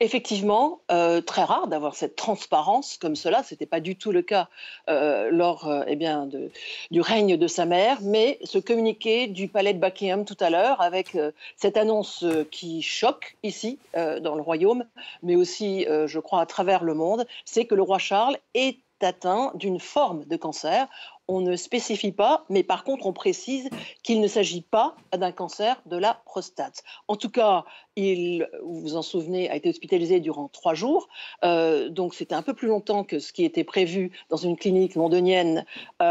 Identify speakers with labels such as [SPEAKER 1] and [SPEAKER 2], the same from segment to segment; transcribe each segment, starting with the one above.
[SPEAKER 1] Effectivement, très rare d'avoir cette transparence comme cela. C'était pas du tout le cas, lors, eh bien, du règne de sa mère. Mais ce communiqué du palais de Buckingham tout à l'heure avec, cette annonce, qui choque ici, dans le royaume, mais aussi, je crois à travers le monde, c'est que le roi Charles est atteint d'une forme de cancer. On ne spécifie pas, mais par contre on précise qu'il ne s'agit pas d'un cancer de la prostate. En tout cas, vous vous en souvenez, a été hospitalisé durant 3 jours. Donc c'était un peu plus longtemps que ce qui était prévu dans une clinique londonienne.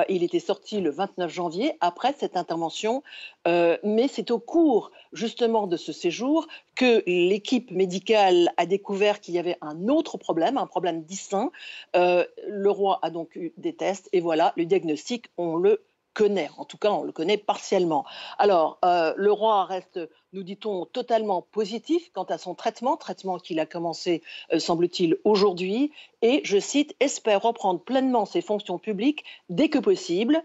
[SPEAKER 1] Il était sorti le 29 janvier après cette intervention. Mais c'est au cours justement de ce séjour que l'équipe médicale a découvert qu'il y avait un autre problème, un problème distinct. Le roi a donc eu des tests et voilà, le diagnostic, on le connaît. En tout cas, on le connaît partiellement. Alors, le roi reste, nous dit-on, totalement positif quant à son traitement qu'il a commencé, semble-t-il, aujourd'hui, et, je cite, espère reprendre pleinement ses fonctions publiques dès que possible.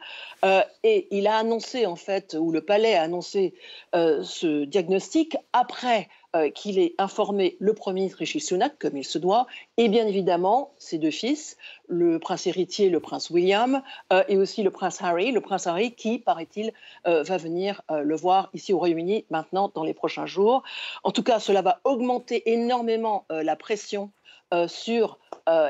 [SPEAKER 1] Et il a annoncé, en fait, ou le palais a annoncé ce diagnostic après qu'il ait informé le Premier ministre Rishi Sunak, comme il se doit, et bien évidemment ses deux fils, le prince héritier, le prince William, et aussi le prince Harry qui, paraît-il, va venir le voir ici au Royaume-Uni maintenant dans les prochains jours. En tout cas, cela va augmenter énormément la pression sur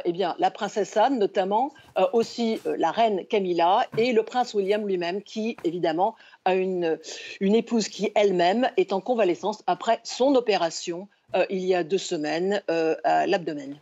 [SPEAKER 1] eh bien, la princesse Anne notamment, aussi la reine Camilla et le prince William lui-même qui, évidemment, a une épouse qui elle-même est en convalescence après son opération il y a 2 semaines à l'abdomen.